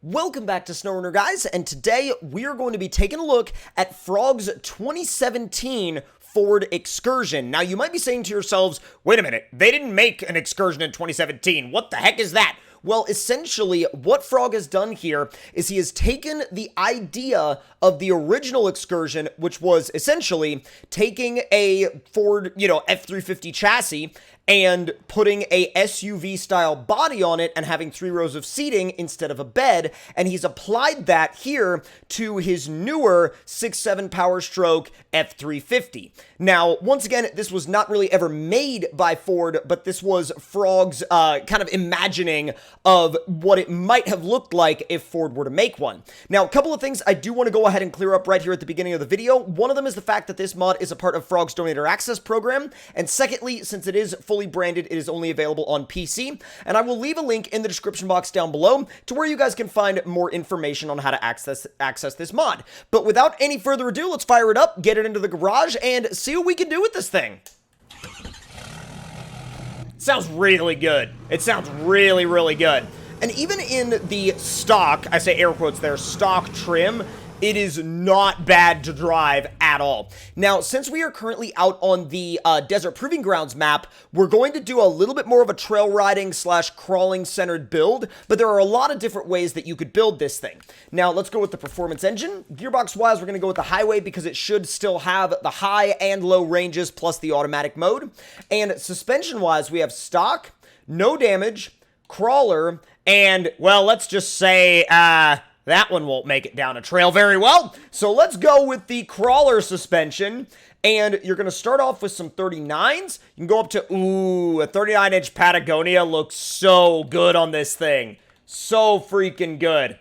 Welcome back to SnowRunner, guys, and today we are going to be taking a look at Frog's 2017 Ford Excursion. Now, you might be saying to yourselves, wait a minute, they didn't make an Excursion in 2017. What the heck is that? Well, essentially, what Frog has done here is he has taken the idea of the original Excursion, which was essentially taking a Ford, F-350 chassis and putting a SUV-style body on it and having 3 rows of seating instead of a bed, and he's applied that here to his newer 6.7 POWERSTROKE F-350. Now, once again, this was not really ever made by Ford, but this was Frog's kind of imagining of what it might have looked like if Ford were to make one. Now, a couple of things I do want to go ahead and clear up right here at the beginning of the video. One of them is the fact that this mod is a part of Frog's Donator Access program, and secondly, since it is fully branded, it is only available on PC, and I will leave a link in the description box down below to where you guys can find more information on how to access this mod. But without any further ado, let's fire it up, get it into the garage, and see what we can do with this thing. Sounds really good. It sounds really, really good. And even in the stock, I say air quotes there, stock trim, it is not bad to drive at all. Now, since we are currently out on the Desert Proving Grounds map, we're going to do a little bit more of a trail riding / crawling centered build, but there are a lot of different ways that you could build this thing. Now, let's go with the performance engine. Gearbox wise, we're going to go with the highway because it should still have the high and low ranges plus the automatic mode. And suspension wise, we have stock, no damage, crawler, and, well, let's just say, that one won't make it down a trail very well. So let's go with the crawler suspension. And you're going to start off with some 39s. You can go up to, a 39-inch Patagonia looks so good on this thing. So freaking good.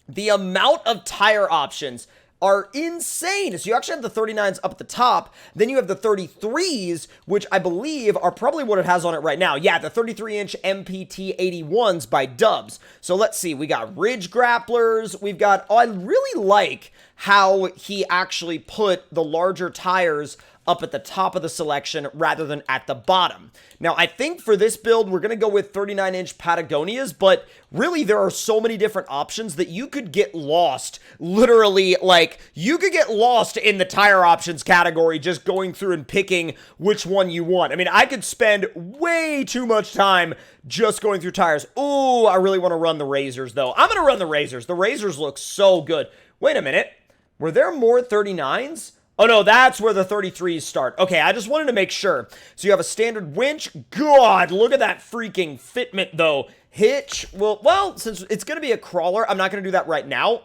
The amount of tire options are insane. So you actually have the 39s up at the top, then you have the 33s, which I believe are probably what it has on it right now. Yeah, the 33-inch MPT 81s by Dubs. So let's see, we got ridge grapplers, we've got, I really like how he actually put the larger tires up at the top of the selection rather than at the bottom. Now, I think for this build, we're going to go with 39-inch Patagonias, but really there are so many different options that you could get lost. Literally, like, you could get lost in the tire options category just going through and picking which one you want. I mean, I could spend way too much time just going through tires. Ooh, I really want to run the Razors, though. I'm going to run the Razors. The Razors look so good. Wait a minute. Were there more 39s? Oh, no, that's where the 33s start. Okay, I just wanted to make sure. So you have a standard winch. God, look at that freaking fitment, though. Hitch. Well, since it's going to be a crawler, I'm not going to do that right now.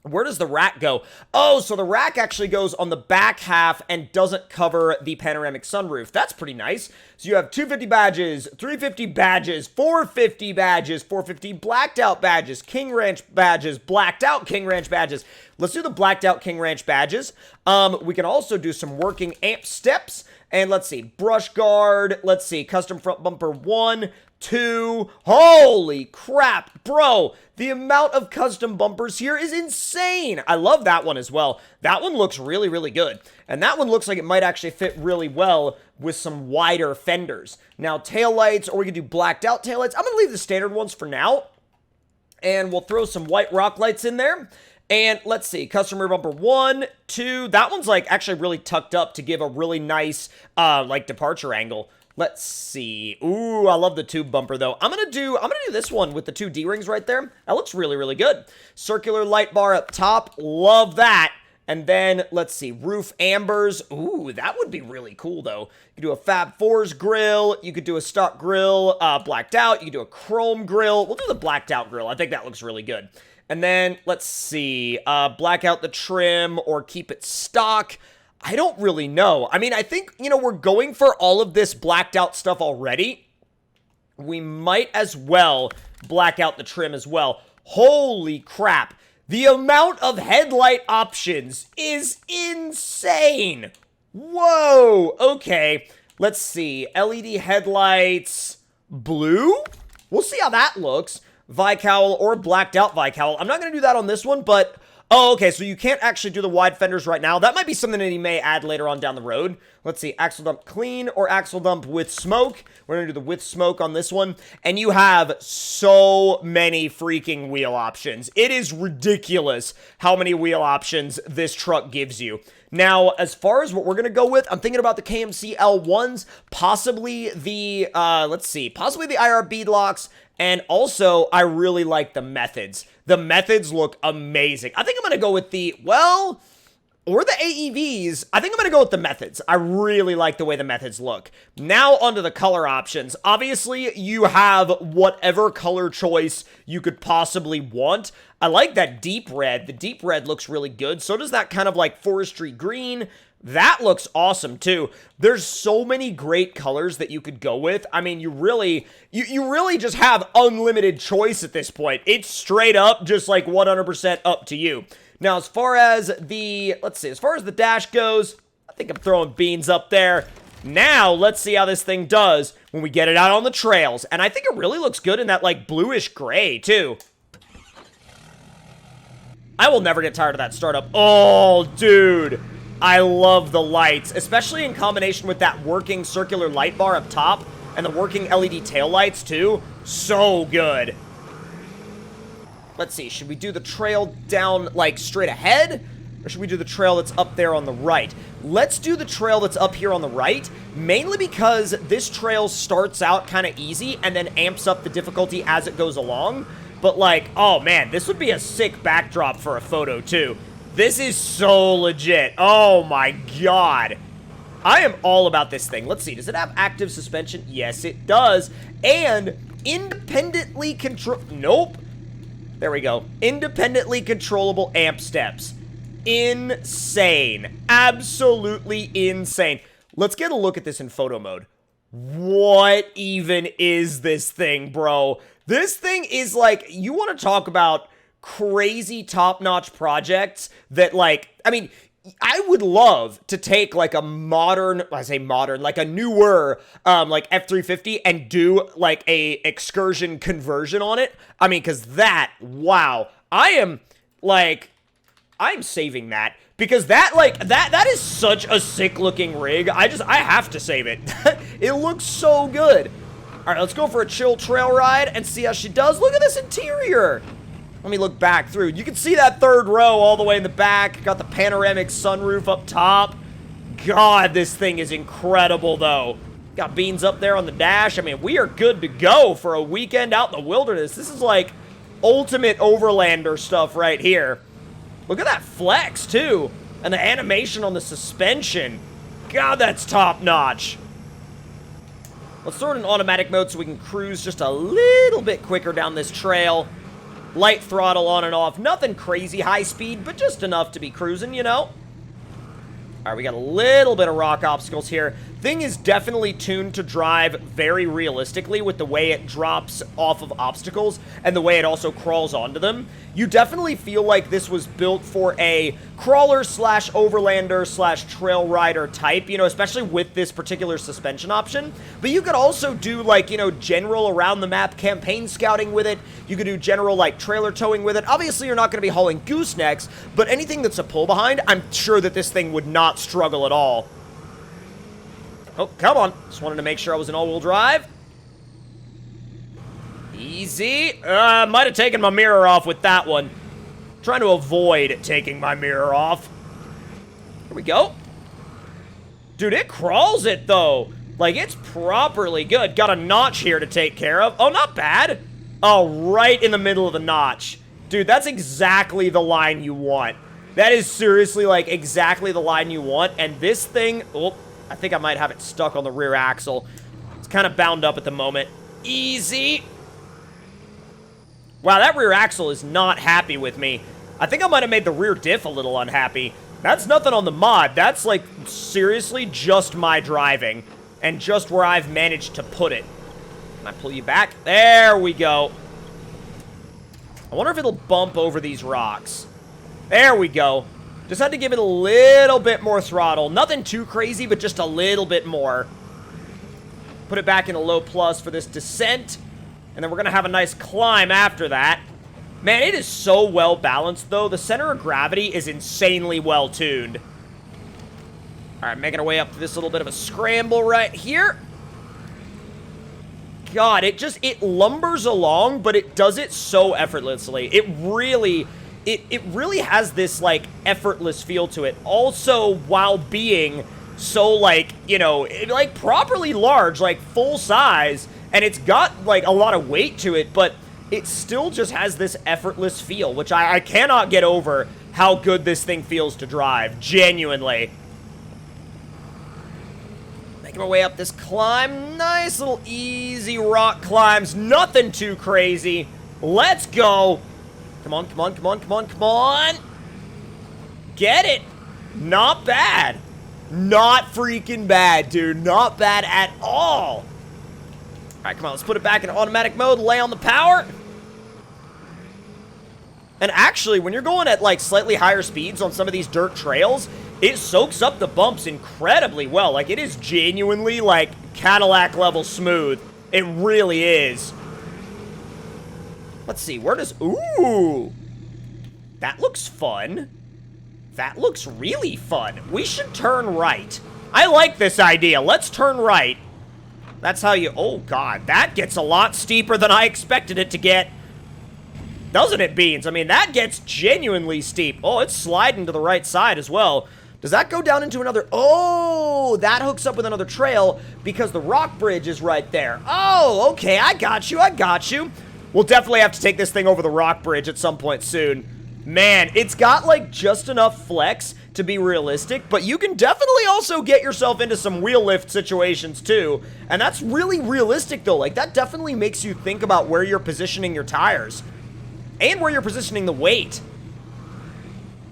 Where does the rack go? Oh, so the rack actually goes on the back half and doesn't cover the panoramic sunroof. That's pretty nice. So you have 250 badges, 350 badges, 450 badges, 450 blacked out badges, King Ranch badges, blacked out King Ranch badges. Let's do the blacked out King Ranch badges. We can also do some working amp steps. And let's see, brush guard. Let's see, custom front bumper 1, 2. Holy crap, bro. The amount of custom bumpers here is insane. I love that one as well. That one looks really, really good. And that one looks like it might actually fit really well with some wider fenders. Now, taillights, or we could do blacked out taillights. I'm going to leave the standard ones for now. And we'll throw some white rock lights in there. And let's see, custom rear bumper 1, 2. That one's like actually really tucked up to give a really nice like departure angle. Let's see. Ooh, I love the tube bumper though. I'm gonna do this one with the 2 D-rings right there. That looks really, really good. Circular light bar up top. Love that. And then, let's see, roof ambers. Ooh, that would be really cool, though. You could do a Fab Fours grill. You could do a stock grill blacked out. You could do a chrome grill. We'll do the blacked out grill. I think that looks really good. And then, let's see, black out the trim or keep it stock. I don't really know. I mean, I think, we're going for all of this blacked out stuff already. We might as well black out the trim as well. Holy crap. The amount of headlight options is insane. Whoa. Okay. Let's see. LED headlights. Blue? We'll see how that looks. Vicowl or blacked out Vicowl. I'm not going to do that on this one, but Oh, okay, so you can't actually do the wide fenders right now. That might be something that he may add later on down the road. Let's see, axle dump clean or axle dump with smoke. We're going to do the with smoke on this one. And you have so many freaking wheel options. It is ridiculous how many wheel options this truck gives you. Now, as far as what we're going to go with, I'm thinking about the KMC L1s, possibly the, possibly the IR beadlocks, and also, I really like the methods. The methods look amazing. I think I'm going to go with the, well, or the AEVs. I think I'm going to go with the methods. I really like the way the methods look. Now, onto the color options. Obviously, you have whatever color choice you could possibly want. I like that deep red. The deep red looks really good. So does that kind of like forestry green. That looks awesome too. There's so many great colors that you could go with. I mean, you really just have unlimited choice at this point. It's straight up just like 100% up to you. Now, as far as the, as far as the dash goes, I think I'm throwing beans up there. Now, let's see how this thing does when we get it out on the trails. And I think it really looks good in that like bluish gray too. I will never get tired of that startup. Oh, dude. I love the lights, especially in combination with that working circular light bar up top and the working LED taillights too. So good. Let's see, should we do the trail down like straight ahead? Or should we do the trail that's up there on the right? Let's do the trail that's up here on the right, mainly because this trail starts out kind of easy and then amps up the difficulty as it goes along. But like, oh man, this would be a sick backdrop for a photo too. This is so legit. Oh my god. I am all about this thing. Let's see. Does it have active suspension? Yes, it does. And independently Nope. There we go. Independently controllable amp steps. Insane. Absolutely insane. Let's get a look at this in photo mode. What even is this thing, bro? This thing is like, you want to talk about crazy top-notch projects that, like, I mean, I would love to take, like, a modern, I say modern, like, a newer, like, F-350 and do, like, a Excursion conversion on it. I mean, because that, wow. I'm saving that. Because that, like, that is such a sick-looking rig. I have to save it. It looks so good. All right, let's go for a chill trail ride and see how she does. Look at this interior. Let me look back through. You can see that third row all the way in the back. Got the panoramic sunroof up top. God, this thing is incredible, though. Got beans up there on the dash. I mean, we are good to go for a weekend out in the wilderness. This is like ultimate overlander stuff right here. Look at that flex, too. And the animation on the suspension. God, that's top-notch. Let's throw it in automatic mode so we can cruise just a little bit quicker down this trail. Light throttle on and off. Nothing crazy high speed, but just enough to be cruising, you know? All right, we got a little bit of rock obstacles here. Thing is definitely tuned to drive very realistically with the way it drops off of obstacles and the way it also crawls onto them. You definitely feel like this was built for a crawler slash overlander slash trail rider type, you know, especially with this particular suspension option. But you could also do, like, you know, general around the map campaign scouting with it. You could do general, like, trailer towing with it. Obviously, you're not going to be hauling goosenecks, but anything that's a pull behind, I'm sure that this thing would not struggle at all. Oh, come on. Just wanted to make sure I was in all-wheel drive. Easy. Might have taken my mirror off with that one. Trying to avoid taking my mirror off. Here we go. Dude, it crawls it, though. Like, it's properly good. Got a notch here to take care of. Oh, not bad. Oh, right in the middle of the notch. Dude, that's exactly the line you want. That is seriously, like, exactly the line you want. And this thing... Oh, I think I might have it stuck on the rear axle. It's kind of bound up at the moment. Easy. Wow, that rear axle is not happy with me. I think I might have made the rear diff a little unhappy. That's nothing on the mod. That's, like, seriously just my driving. And just where I've managed to put it. Can I pull you back? There we go. I wonder if it'll bump over these rocks. There we go. Just had to give it a little bit more throttle. Nothing too crazy, but just a little bit more. Put it back in a low plus for this descent. And then we're going to have a nice climb after that. Man, it is so well balanced, though. The center of gravity is insanely well tuned. All right, making our way up to this little bit of a scramble right here. God, it lumbers along, but it does it so effortlessly. It really has this, like, effortless feel to it. Also, while being so, like, you know, like, properly large, like, full size, and it's got, like, a lot of weight to it, but it still just has this effortless feel, which I cannot get over how good this thing feels to drive, genuinely. Making my way up this climb. Nice little easy rock climbs. Nothing too crazy. Let's go. Come on, come on, come on, come on, come on. Get it. Not bad. Not freaking bad, dude. Not bad at all. All right, come on. Let's put it back in automatic mode. Lay on the power. And actually, when you're going at, like, slightly higher speeds on some of these dirt trails, it soaks up the bumps incredibly well. Like, it is genuinely, like, Cadillac-level smooth. It really is. Let's see, where does... Ooh! That looks fun. That looks really fun. We should turn right. I like this idea. Let's turn right. That's how you... Oh, God. That gets a lot steeper than I expected it to get. Doesn't it, Beans? I mean, that gets genuinely steep. Oh, it's sliding to the right side as well. Does that go down into another... Oh, that hooks up with another trail because the rock bridge is right there. Oh, okay, I got you, I got you. We'll definitely have to take this thing over the rock bridge at some point soon. Man, it's got, like, just enough flex to be realistic, but you can definitely also get yourself into some wheel lift situations, too. And that's really realistic, though. Like, that definitely makes you think about where you're positioning your tires. And where you're positioning the weight.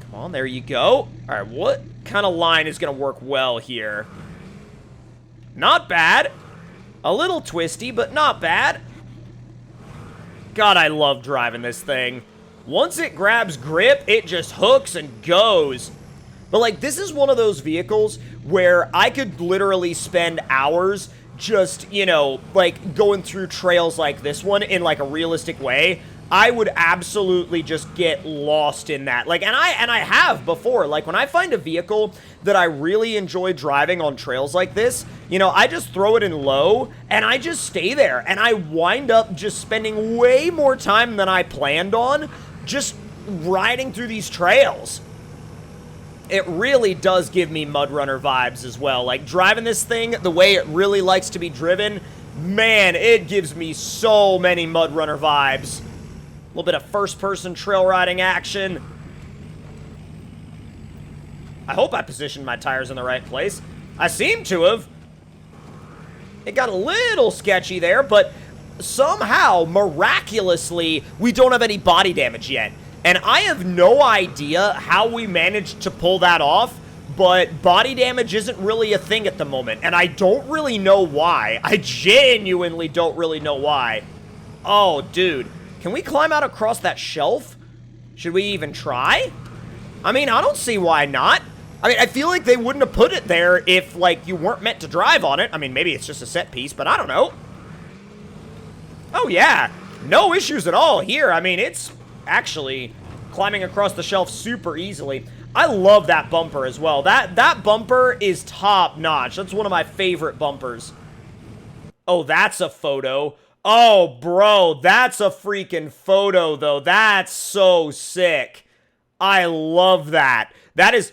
Come on, there you go. All right, what kind of line is going to work well here? Not bad. A little twisty, but not bad. God, I love driving this thing. Once it grabs grip, it just hooks and goes. But, like, this is one of those vehicles where I could literally spend hours just, you know, like, going through trails like this one in, like, a realistic way. I would absolutely just get lost in that. Like, and I have before. Like, when I find a vehicle that I really enjoy driving on trails like this, you know, I just throw it in low, and I just stay there. And I wind up just spending way more time than I planned on just riding through these trails. It really does give me MudRunner vibes as well. Like, driving this thing the way it really likes to be driven, man, it gives me so many MudRunner vibes. A little bit of first-person trail riding action. I hope I positioned my tires in the right place. I seem to have. It got a little sketchy there, but somehow, miraculously, we don't have any body damage yet. And I have no idea how we managed to pull that off, but body damage isn't really a thing at the moment, and I don't really know why. I genuinely don't really know why. Oh, dude. Can we climb out across that shelf? Should we even try? I mean, I don't see why not. I mean, I feel like they wouldn't have put it there if, like, you weren't meant to drive on it. I mean, maybe it's just a set piece, but I don't know. Oh, yeah. No issues at all here. I mean, it's actually climbing across the shelf super easily. I love that bumper as well. That bumper is top-notch. That's one of my favorite bumpers. Oh, that's a photo. Oh, bro, that's a freaking photo, though. That's so sick. I love that. That is...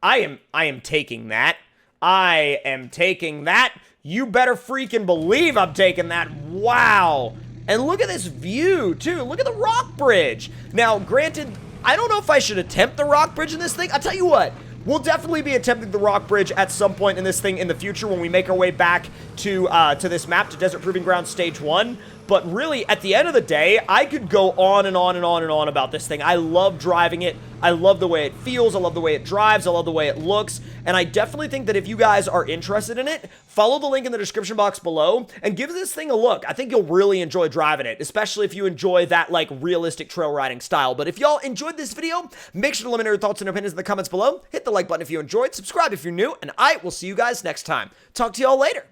I am taking that. I am taking that. You better freaking believe I'm taking that. Wow. And look at this view, too. Look at the rock bridge. Now, granted, I don't know if I should attempt the rock bridge in this thing. I'll tell you what. We'll definitely be attempting the rock bridge at some point in this thing in the future when we make our way back to this map, to Desert Proving Ground Stage 1. But really, at the end of the day, I could go on and on and on and on about this thing. I love driving it. I love the way it feels. I love the way it drives. I love the way it looks. And I definitely think that if you guys are interested in it, follow the link in the description box below and give this thing a look. I think you'll really enjoy driving it, especially if you enjoy that, like, realistic trail riding style. But if y'all enjoyed this video, make sure to let me know your thoughts and opinions in the comments below. Hit the like button if you enjoyed, subscribe if you're new, and I will see you guys next time. Talk to y'all later.